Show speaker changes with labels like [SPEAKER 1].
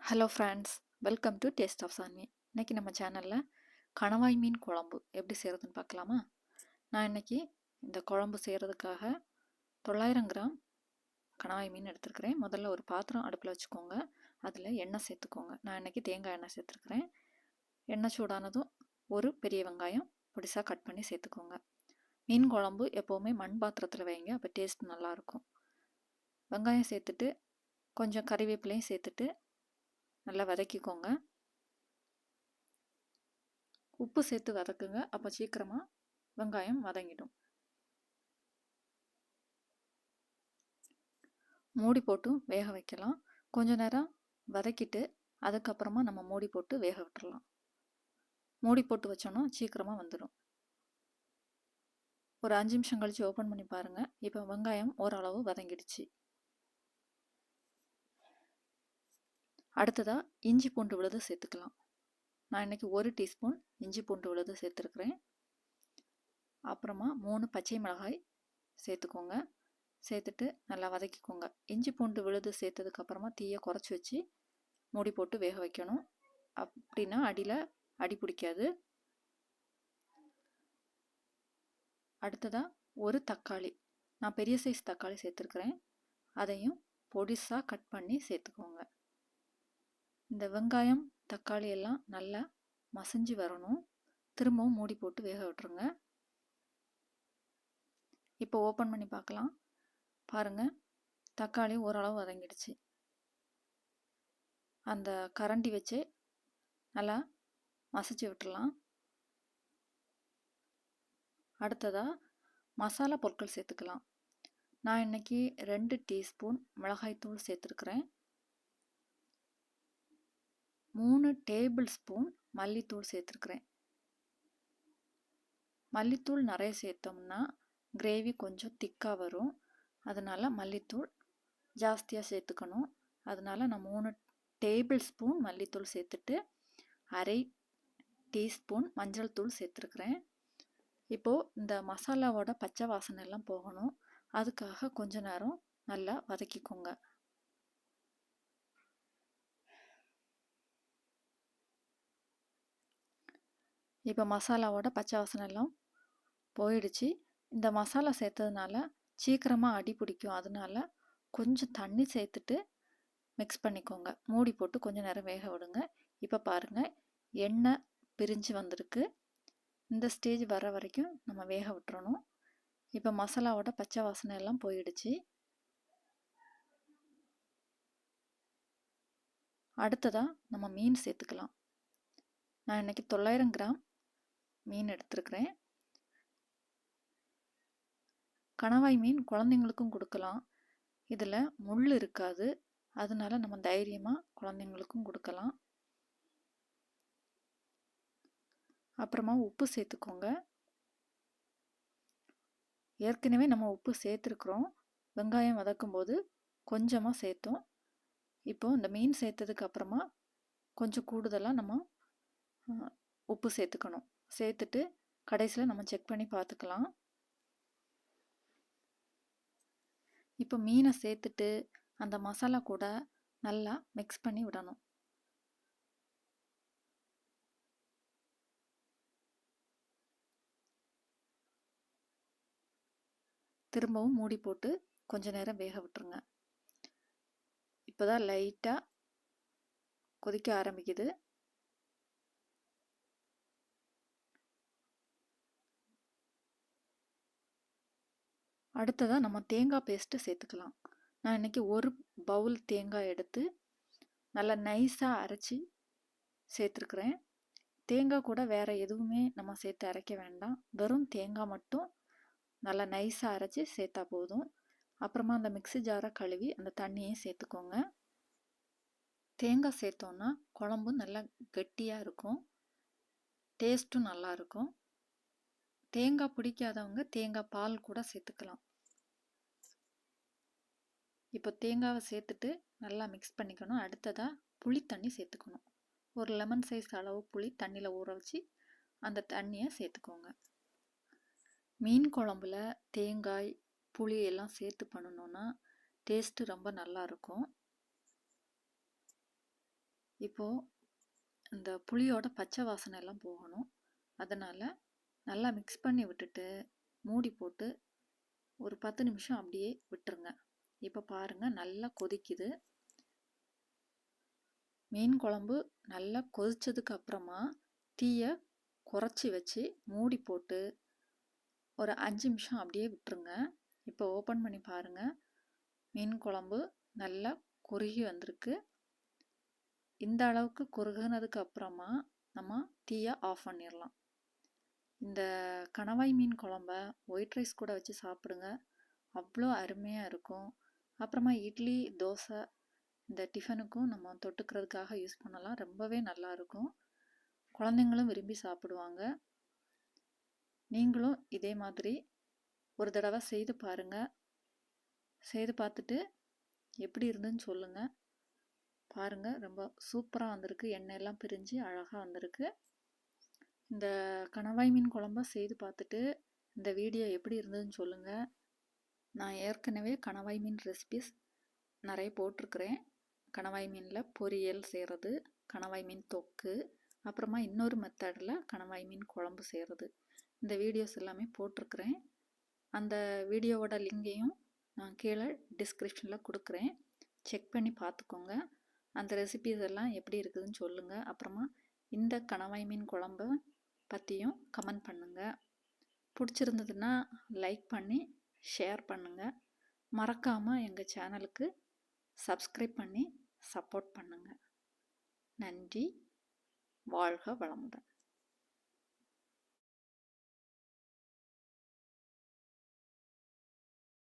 [SPEAKER 1] Hello friends, welcome to taste of Saanvi. இன்றைக்கி நம்ம சேனலில் கணவாய் மீன் குழம்பு எப்படி செய்கிறதுன்னு பார்க்கலாமா? நான் இன்றைக்கி இந்த குழம்பு செய்கிறதுக்காக 900 கிராம் கணவாய் மீன் எடுத்துருக்கிறேன். முதல்ல ஒரு பாத்திரம் அடுப்பில் வச்சுக்கோங்க. அதில் எண்ணெய் சேர்த்துக்கோங்க. நான் இன்றைக்கி தேங்காய் எண்ணெய் சேர்த்துருக்குறேன். எண்ணெய் சூடானதும் ஒரு பெரிய வெங்காயம் பொடிசாக கட் பண்ணி சேர்த்துக்கோங்க. மீன் குழம்பு எப்போவுமே மண் பாத்திரத்தில் வைங்க, அப்போ டேஸ்ட் நல்லாயிருக்கும். வெங்காயம் சேர்த்துட்டு கொஞ்சம் கறிவேப்பிலையும் சேர்த்துட்டு நல்லா வதக்கிக்கோங்க. உப்பு சேர்த்து வதக்குங்க, அப்போ சீக்கிரமாக வெங்காயம் வதங்கிடும். மூடி போட்டு வேக வைக்கலாம். கொஞ்ச நேரம் வதக்கிட்டு அதுக்கப்புறமா நம்ம மூடி போட்டு வேக விட்டுறலாம். மூடி போட்டு வச்சோன்னா சீக்கிரமாக வந்துடும். ஒரு 5 நிமிஷம் கழித்து ஓப்பன் பண்ணி பாருங்கள். இப்போ வெங்காயம் ஓரளவு வதங்கிடுச்சு. அடுத்ததாக இஞ்சி பூண்டு விழுது சேர்த்துக்கலாம். நான் இன்றைக்கி 1 டீஸ்பூன் இஞ்சி பூண்டு விழுது சேர்த்துருக்குறேன். அப்புறமா 3 பச்சை மிளகாய் சேர்த்துக்கோங்க. சேர்த்துட்டு நல்லா வதக்கிக்கோங்க. இஞ்சி பூண்டு விழுது சேர்த்ததுக்கப்புறமா தீயை குறைச்சி வச்சு மூடி போட்டு வேக வைக்கணும். அப்படின்னா அடி பிடிக்காது. அடுத்ததாக ஒரு தக்காளி, நான் பெரிய சைஸ் தக்காளி சேர்த்துருக்குறேன். அதையும் பொடிசாக கட் பண்ணி சேர்த்துக்கோங்க. இந்த வெங்காயம் தக்காளி எல்லாம் நல்லா மசிஞ்சு வரணும். திரும்பவும் மூடி போட்டு வேக விட்டுருங்க. இப்போ ஓப்பன் பண்ணி பார்க்கலாம். பாருங்கள், தக்காளி ஓரளவு வதங்கிடுச்சு. அந்த கரண்டி வச்சு நல்லா மசிச்சு விட்டுடலாம். அடுத்ததாக மசாலா பொருட்கள் சேர்த்துக்கலாம். நான் இன்றைக்கி 2 டீஸ்பூன் மிளகாய்த்தூள் சேர்த்துருக்குறேன். 3 டேபிள் ஸ்பூன் மல்லித்தூள் சேர்த்துருக்குறேன். மல்லித்தூள் நிறைய சேர்த்தோம்னா கிரேவி கொஞ்சம் திக்காக வரும். அதனால் மல்லித்தூள் ஜாஸ்தியாக சேர்த்துக்கணும். அதனால் நான் 3 டேபிள் ஸ்பூன் மல்லித்தூள் சேர்த்துட்டு 1/2 டீஸ்பூன் மஞ்சள் தூள் சேர்த்துருக்குறேன். இப்போது இந்த மசாலாவோட பச்சை வாசனை எல்லாம் போகணும். அதுக்காக கொஞ்ச நேரம் நல்லா வதக்கிக்கோங்க. இப்போ மசாலாவோட பச்சை வாசனை எல்லாம் போயிடுச்சு. இந்த மசாலா சேர்த்ததுனால சீக்கிரமாக அடி பிடிக்கும். அதனால கொஞ்சம் தண்ணி சேர்த்துட்டு மிக்ஸ் பண்ணிக்கோங்க. மூடி போட்டு கொஞ்சம் நேரம் வேக விடுங்க. இப்போ பாருங்கள், எண்ணெய் பிரிஞ்சு வந்திருக்கு. இந்த ஸ்டேஜ் வர வரைக்கும் நம்ம வேக விட்டுறணும். இப்போ மசாலாவோட பச்சை வாசனை எல்லாம் போயிடுச்சு. அடுத்ததாக நம்ம மீன் சேர்த்துக்கலாம். நான் இன்றைக்கி 900 கிராம் மீன் எடுத்துருக்குறேன். கணவாய் மீன் குழந்தைங்களுக்கும் கொடுக்கலாம். இதில் முள் இருக்காது. அதனால நம்ம தைரியமாக குழந்தைங்களுக்கும் கொடுக்கலாம். அப்புறமா உப்பு சேர்த்துக்கோங்க. ஏற்கனவே நம்ம உப்பு சேர்த்துருக்குறோம். வெங்காயம் வதக்கும்போது கொஞ்சமாக சேர்த்தோம். இப்போது இந்த மீன் சேர்த்ததுக்கு அப்புறமா கொஞ்சம் கூடுதலாக நம்ம உப்பு சேர்த்துக்கணும். சேர்த்துட்டு கடைசியில் நம்ம செக் பண்ணி பார்த்துக்கலாம். இப்போ மீனை சேர்த்துட்டு அந்த மசாலா கூட நல்லா மிக்ஸ் பண்ணி விடணும். திரும்பவும் மூடி போட்டு கொஞ்ச நேரம் வேக விட்டுருங்க. இப்போதான் லைட்டாக கொதிக்க ஆரம்பிக்குது. அடுத்ததாக நம்ம தேங்காய் பேஸ்ட்டு சேர்த்துக்கலாம். நான் இன்றைக்கி ஒரு பவுல் தேங்காய் எடுத்து நல்லா நைஸாக அரைச்சி சேர்த்துருக்குறேன். தேங்காய் கூட வேறு எதுவுமே நம்ம சேர்த்து அரைக்க வேண்டாம். வெறும் தேங்காய் மட்டும் நல்லா நைஸாக அரைச்சி சேர்த்தா போதும். அப்புறமா அந்த மிக்ஸி ஜாரை கழுவி அந்த தண்ணியை சேர்த்துக்கோங்க. தேங்காய் சேர்த்தோன்னா குழம்பு நல்லா கெட்டியாக இருக்கும், டேஸ்ட்டும் நல்லாயிருக்கும். தேங்காய் பிடிக்காதவங்க தேங்காய் பால் கூட சேர்த்துக்கலாம். இப்போ தேங்காவை சேர்த்துட்டு நல்லா மிக்ஸ் பண்ணிக்கணும். அடுத்ததாக புளி தண்ணி சேர்த்துக்கணும். ஒரு லெமன் சைஸ் அளவு புளி தண்ணியில் ஊற வச்சு அந்த தண்ணியை சேர்த்துக்கோங்க. மீன் குழம்புல தேங்காய் புளி எல்லாம் சேர்த்து பண்ணணுன்னா டேஸ்ட்டு ரொம்ப நல்லாயிருக்கும். இப்போது இந்த புளியோட பச்சை வாசனை எல்லாம் போகணும். அதனால் நல்லா மிக்ஸ் பண்ணி விட்டுட்டு மூடி போட்டு ஒரு 10 நிமிஷம் அப்படியே விட்டுருங்க. இப்போ பாருங்கள், நல்லா கொதிக்குது. மீன் குழம்பு நல்லா கொதிச்சதுக்கு அப்புறமா தீயை குறைச்சி வச்சு மூடி போட்டு ஒரு 5 நிமிஷம் அப்படியே விட்டுருங்க. இப்போ ஓப்பன் பண்ணி பாருங்கள், மீன் குழம்பு நல்லா குறுகி வந்திருக்கு. இந்த அளவுக்கு குறுகுனதுக்கு அப்புறமா நம்ம தீயை ஆஃப் பண்ணிடலாம். இந்த கணவாய் மீன் குழம்ப ஒயிட் ரைஸ் கூட வச்சு சாப்பிடுங்க, அவ்வளோ அருமையாக இருக்கும். அப்புறமா இட்லி, தோசை இந்த டிஃபனுக்கும் நம்ம தொட்டுக்கிறதுக்காக யூஸ் பண்ணலாம். ரொம்பவே நல்லாயிருக்கும். குழந்தைங்களும் விரும்பி சாப்பிடுவாங்க. நீங்களும் இதே மாதிரி ஒரு தடவை செய்து பாருங்கள். செய்து பார்த்துட்டு எப்படி இருந்துன்னு சொல்லுங்கள். பாருங்கள், ரொம்ப சூப்பராக வந்திருக்கு. எண்ணெயெல்லாம் பிரிஞ்சு அழகாக வந்திருக்கு. இந்த கணவாய் மீன் குழம்ப செய்து பார்த்துட்டு இந்த வீடியோ எப்படி இருந்ததுன்னு சொல்லுங்கள். நான் ஏற்கனவே கணவாய் மீன் ரெசிபிஸ் நிறைய போட்டிருக்கிறேன். கணவாய் மீனில் பொரியல் செய்கிறது, கணவாய் மீன் தொக்கு, அப்புறமா இன்னொரு மெத்தடில் கணவாய் மீன் குழம்பு செய்கிறது. இந்த வீடியோஸ் எல்லாமே போட்டிருக்கிறேன். அந்த வீடியோவோட லிங்கையும் நான் கீழே டிஸ்கிரிப்ஷனில் கொடுக்குறேன். செக் பண்ணி பார்த்துக்கோங்க. அந்த ரெசிபிஸ் எல்லாம் எப்படி இருக்குதுன்னு சொல்லுங்கள். அப்புறமா இந்த கணவாய் மீன் குழம்பு பற்றியும் கமெண்ட் பண்ணுங்கள். பிடிச்சிருந்ததுன்னா லைக் பண்ணி ஷேர் பண்ணுங்கள். மறக்காமல் எங்கள் சேனலுக்கு சப்ஸ்கிரைப் பண்ணி சப்போர்ட் பண்ணுங்கள். நன்றி. வாழ்க வளமுடன்.